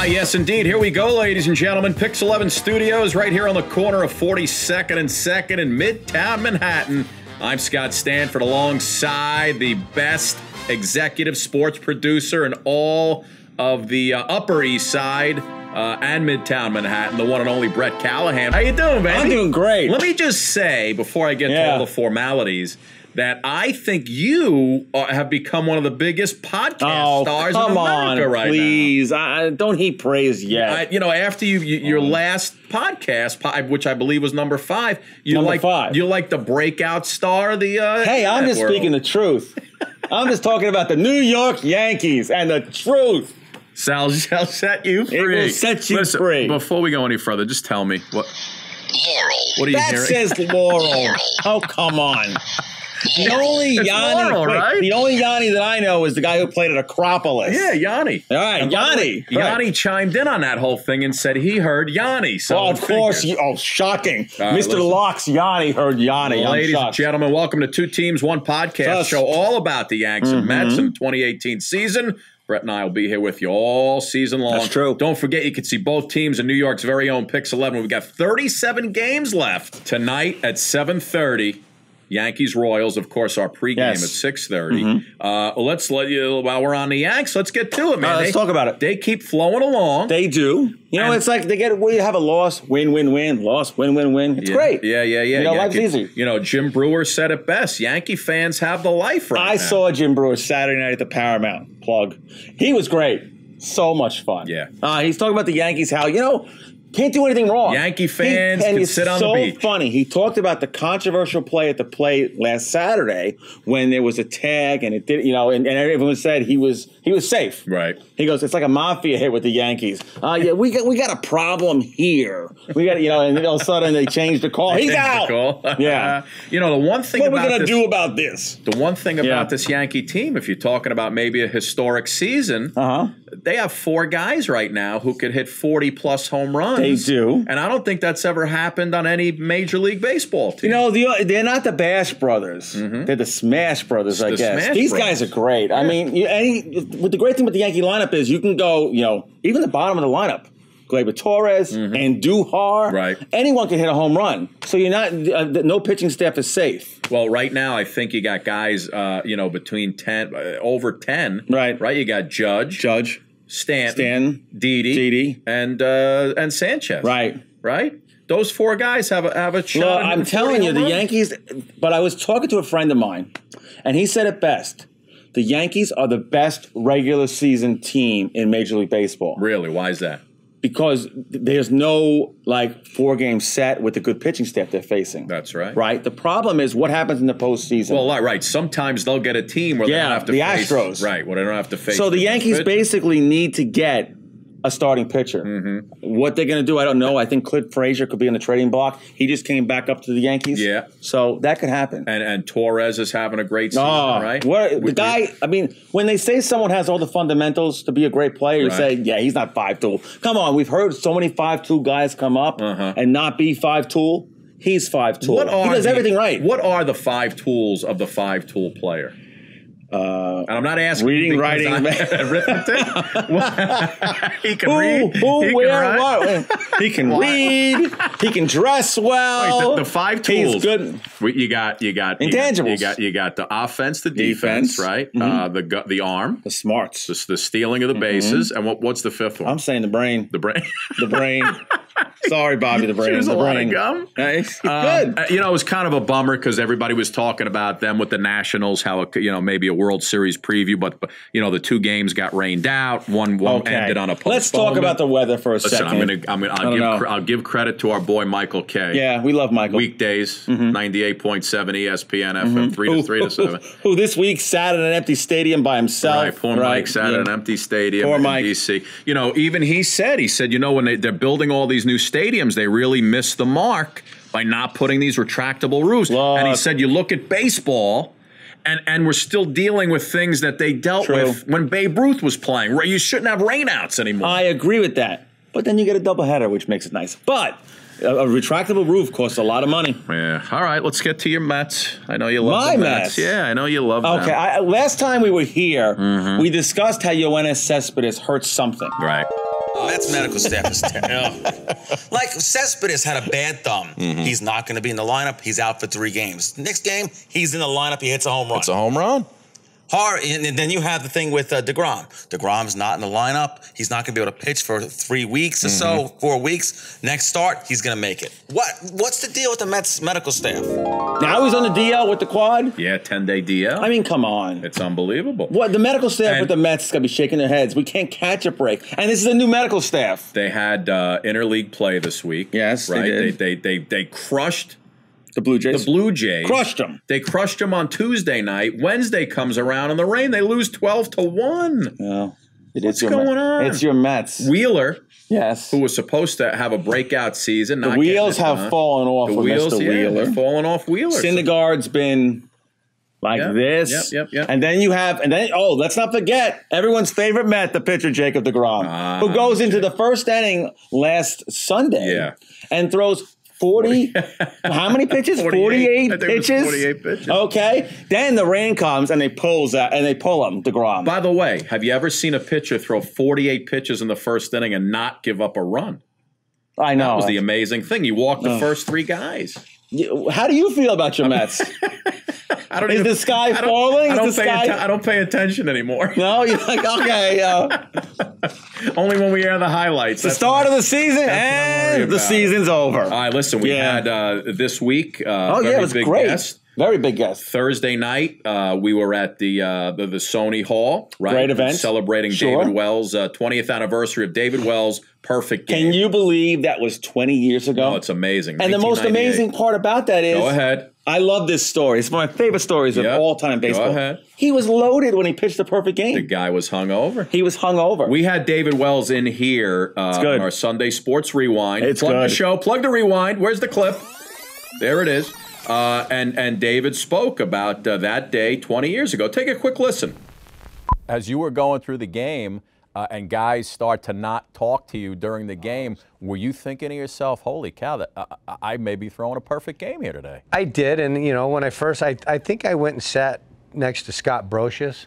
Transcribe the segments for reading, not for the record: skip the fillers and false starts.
Yes, indeed. Here we go, ladies and gentlemen. Pix 11 Studios right here on the corner of 42nd and 2nd in Midtown Manhattan. I'm Scott Stanford alongside the best executive sports producer in all of the Upper East Side and Midtown Manhattan, the one and only Bret Callahan. How you doing, baby? I'm doing great. Let me just say, before I get to all the formalities, that I think you have become one of the biggest podcast stars in America right now. Please. Don't heap praise yet. After your last podcast, which I believe was number 5, you're like the breakout star of the Hey, I'm just speaking the truth. I'm just talking about the New York Yankees and the truth. Shall set you free. It will set you free. Before we go any further, just tell me what. Laurel. What are you hearing? That says Laurel. Oh, come on. The only Yanni that I know is the guy who played at Acropolis. Yeah, Yanni. All right, Yanni. Yanni chimed in on that whole thing and said he heard Yanni. So of course. Shocking. Mr. Locke's Yanni heard Yanni. Ladies and gentlemen, welcome to Two Teams, One Podcast show all about the Yanks and Mets in the 2018 season. Bret and I will be here with you all season long. That's true. Don't forget, you can see both teams in New York's very own Pix 11. We've got 37 games left. Tonight at 7:30. Yankees-Royals, of course, our pregame at 6:30. While we're on the Yanks, let's get to it, man. Let's talk about it. They keep flowing along. They do. It's like we have a loss, win, win, win, loss, win, win, win. It's great. Yeah. Life's easy. Jim Brewer said it best. Yankee fans have the life right now. I saw Jim Brewer Saturday night at the Paramount. Plug. He was great. So much fun. Yeah. He's talking about the Yankees, how, can't do anything wrong. Yankee fans can sit on the beach. So funny. He talked about the controversial play at the plate last Saturday when there was a tag and it did, and everyone said he was safe. Right. He goes, it's like a mafia hit with the Yankees. We got a problem here. We got, and all of a sudden they changed the call. He's out. Yeah. The one thing what are we going to do about this? The one thing about this Yankee team, if you're talking about maybe a historic season, they have 4 guys right now who could hit 40-plus home runs. They do. And I don't think that's ever happened on any Major League Baseball team. They're not the Bash Brothers. They're the Smash Brothers, I guess. These guys are great. Yeah. I mean, the great thing with the Yankee lineup is you can go, even the bottom of the lineup. Gleyber Torres and Duhar. Right. Anyone can hit a home run. So you're not, no pitching staff is safe. Well, right now, I think you got guys, between 10, over 10. Right. You got Judge. Stanton, Didi, and Sanchez. Right. Those 4 guys have a shot. Well, I'm telling you, the Yankees. But I was talking to a friend of mine, and he said it best. The Yankees are the best regular season team in Major League Baseball. Really? Why is that? Because there's no 4-game set with the good pitching staff they're facing. That's right. Right. The problem is what happens in the postseason. Well, right. Sometimes they'll get a team where they don't have to face the Astros. Right. Where they don't have to face. So the Yankees basically need to get a starting pitcher. What they're going to do, I don't know. I think Clint Frazier could be in the trading block. He just came back up to the Yankees. Yeah. So that could happen. And Torres is having a great season, right? When they say someone has all the fundamentals to be a great player, you say, yeah, he's not 5-tool. Come on, we've heard so many 5-tool guys come up and not be 5-tool. He's 5-tool. He does everything right. What are the 5 tools of the 5-tool player? And I'm not asking reading, writing, arithmetic. He can read. He can read. He can dress well. Wait, the 5 tools. He's good. You got intangibles. You got the offense, the defense, right? The arm, the smarts, the stealing of the bases, and what's the 5th one? I'm saying the brain. The brain. The brain. Sorry, Bobby, the brain. Chews the a brain. lot of gum. Nice. Good. It was kind of a bummer because everybody was talking about them with the Nationals, how maybe a World Series preview, but the 2 games got rained out. One ended on a postponement. Let's talk about the weather for a second. I'll give credit to our boy Michael K. Yeah, we love Michael. Weekdays, 98.7 ESPN FM, 3 to 7. Who this week sat in an empty stadium by himself. Right, poor Mike sat in an empty stadium in DC. Even he said, when they're building all these new stadiums, they really missed the mark by not putting these retractable roofs. And he said, you look at baseball, and we're still dealing with things that they dealt with when Babe Ruth was playing. You shouldn't have rainouts anymore. I agree with that. But then you get a doubleheader, which makes it nice. But a retractable roof costs a lot of money. Yeah. All right, let's get to your Mets. I know you love my the Mets. Yeah, I know you love them. Okay, last time we were here, we discussed how Yoenis Cespedes hurt something. Right. Mets medical staff is terrible. Like, Cespedes had a bad thumb. He's not going to be in the lineup. He's out for 3 games. Next game, he's in the lineup. He hits a home run. It's a home run. And then you have the thing with DeGrom. DeGrom's not in the lineup. He's not going to be able to pitch for 3 weeks or so, 4 weeks. Next start, he's going to make it. What's the deal with the Mets medical staff? Now he's on the DL with the quad? Yeah, 10-day DL. I mean, come on. It's unbelievable. What the medical staff with the Mets is going to be shaking their heads. We can't catch a break. And this is a new medical staff. They had interleague play this week. Yes, right? They did. They crushed the Blue Jays. The Blue Jays crushed them. They crushed them on Tuesday night. Wednesday comes around in the rain. They lose 12-1. No. What's going on? It's your Mets. Wheeler, yes, who was supposed to have a breakout season. The wheels have fallen off with Mr. Wheeler. They're falling off Wheeler. Syndergaard's been like this. Yep. And then let's not forget everyone's favorite Met, the pitcher Jacob deGrom, who goes into the first inning last Sunday and throws 40, how many pitches? 48 pitches? 48 pitches. Okay. Then the rain comes and they pull him, DeGrom. By the way, have you ever seen a pitcher throw 48 pitches in the first inning and not give up a run? I know. That was the amazing thing. He walked the first 3 guys. How do you feel about your Mets? Is the sky falling? I don't pay attention anymore. No? You're like, okay. Only when we air the highlights. The start of the season, and the season's over. All right, listen, we had this week it was great. Guest. Very big guest. Thursday night, we were at the Sony Hall, right? Great event. Celebrating David Wells' 20th anniversary of David Wells' perfect game. Can you believe that was 20 years ago? No, it's amazing. And the most amazing part about that is... Go ahead. I love this story. It's one of my favorite stories of all time baseball. Go ahead. He was loaded when he pitched the perfect game. The guy was hungover. He was hungover. We had David Wells in here on our Sunday Sports Rewind. It's Plug good. the show. Plug the rewind. Where's the clip? There it is. And David spoke about that day 20 years ago. Take a quick listen. As you were going through the game and guys start to not talk to you during the game, were you thinking to yourself, holy cow, I may be throwing a perfect game here today? I did, and when I first, I think I went and sat next to Scott Brocious,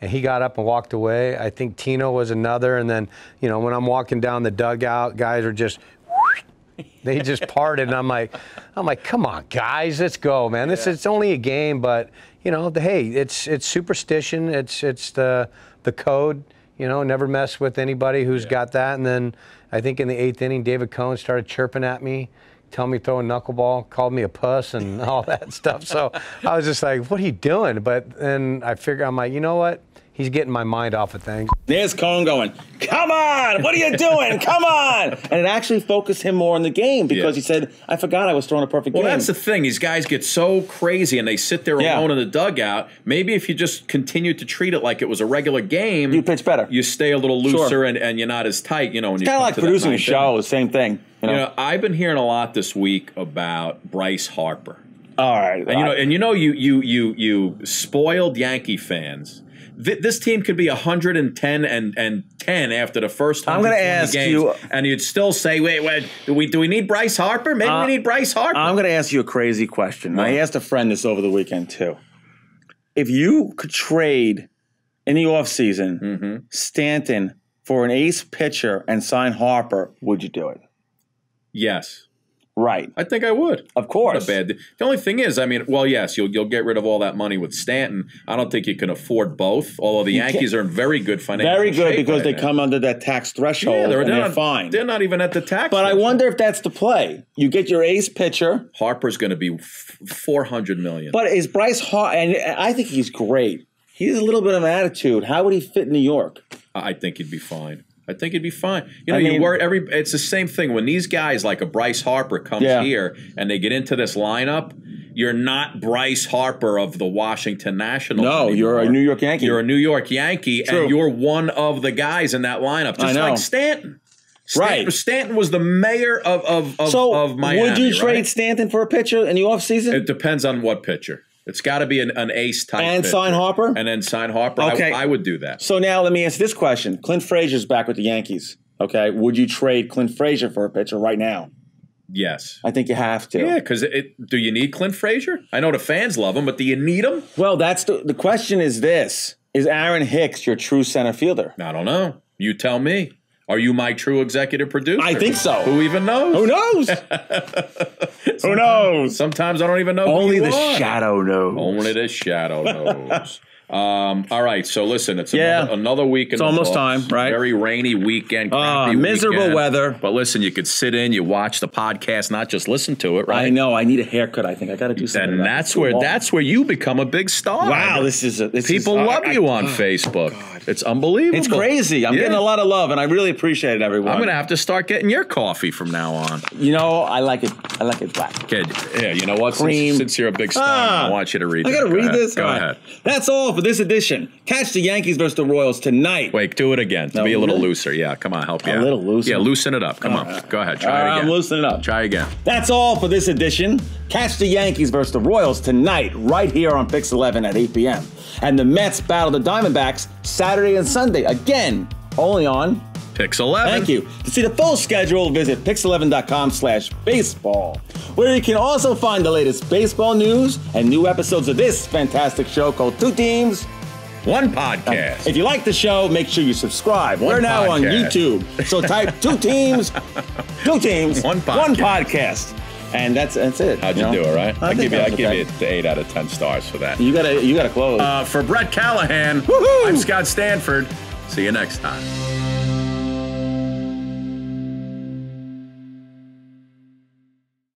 and he got up and walked away. I think Tino was another, and then, when I'm walking down the dugout, guys are just, they just parted, and I'm like, come on, guys, let's go, man. It's only a game, but hey, it's superstition. It's the code. Never mess with anybody who's got that. And then I think in the 8th inning, David Cohn started chirping at me, telling me throw a knuckleball, called me a puss and all that stuff. So I was just like, what are you doing? But then I figured, I'm like, you know what? He's getting my mind off of things. There's Cohn going, come on, what are you doing? Come on. And it actually focused him more on the game because he said, I forgot I was throwing a perfect game. Well, that's the thing. These guys get so crazy and they sit there alone in the dugout. Maybe if you just continue to treat it like it was a regular game, you pitch better. You stay a little looser and you're not as tight. When it's kind of like producing a show, same thing. I've been hearing a lot this week about Bryce Harper. All right. And you spoiled Yankee fans. This team could be 110 and 10 after the first 120 I'm going to ask games, and you'd still say, wait, do we need Bryce Harper? Maybe we need Bryce Harper. I'm going to ask you a crazy question. I asked a friend this over the weekend, too. If you could trade in the offseason Stanton for an ace pitcher and sign Harper, would you do it? Yes. Right. I think I would. Of course. Not a bad. The only thing is, yes, you'll get rid of all that money with Stanton. I don't think you can afford both, although the Yankees are in very good financial shape. Very good because they come under that tax threshold and they're fine. They're not even at the tax But threshold. I wonder if that's the play. You get your ace pitcher. Harper's going to be $400 million. But is Bryce Harper, and I think he's great. He has a little bit of an attitude. How would he fit in New York? I think he'd be fine. You worry it's the same thing when these guys like a Bryce Harper comes here and they get into this lineup. You're not Bryce Harper of the Washington Nationals. No, anymore. You're a New York Yankee. You're a New York Yankee, and you're one of the guys in that lineup, just like Stanton. Stanton was the mayor of Miami. Would you trade Stanton for a pitcher in the offseason? It depends on what pitcher. It's got to be an ace type and pitcher. Sign Harper? And then sign Harper. Okay. I would do that. So now let me ask this question. Clint Frazier's back with the Yankees. Okay. Would you trade Clint Frazier for a pitcher right now? Yes. I think you have to. Yeah, because do you need Clint Frazier? I know the fans love him, but do you need him? Well, that's the question is this. Is Aaron Hicks your true center fielder? I don't know. You tell me. Are you my true executive producer? I think so. Who even knows? Who knows? Who knows? Sometimes I don't even know. Only the are. shadow knows. Only the shadow knows. All right, so listen, it's another week. It's almost time, right? Very rainy weekend. Miserable weekend. weather. But listen, you could sit in, you watch the podcast, not just listen to it, right? I know. I need a haircut. I think I got to do something. And that's where you become a big star. Wow, people love you on Facebook. God. It's unbelievable. It's crazy. I'm getting a lot of love, and I really appreciate it, everyone. I'm gonna have to start getting your coffee from now on. You know, I like it. I like it black. Kid, yeah. You know what? Since you're a big star, I want you to read. I got to read this. Go ahead. That's all for this edition. Catch the Yankees versus the Royals tonight. Wait, do it again. To be a little looser. Yeah, come on, help you out. A little looser? Yeah, loosen it up. Come on. Go ahead. Try it again. I'm loosening it up. Try again. That's all for this edition. Catch the Yankees versus the Royals tonight, right here on Pix 11 at 8 p.m. And the Mets battle the Diamondbacks Saturday and Sunday, again, only on Pix 11. Thank you. To see the full schedule, visit pix11.com/baseball, where you can also find the latest baseball news and new episodes of this fantastic show called Two Teams, One Podcast. If you like the show, make sure you subscribe. We're now on YouTube. So type Two Teams, One Podcast. And that's it. How'd you do it, right? I give you okay. 8 out of 10 stars for that. You gotta close. For Brett Callahan, I'm Scott Stanford. See you next time.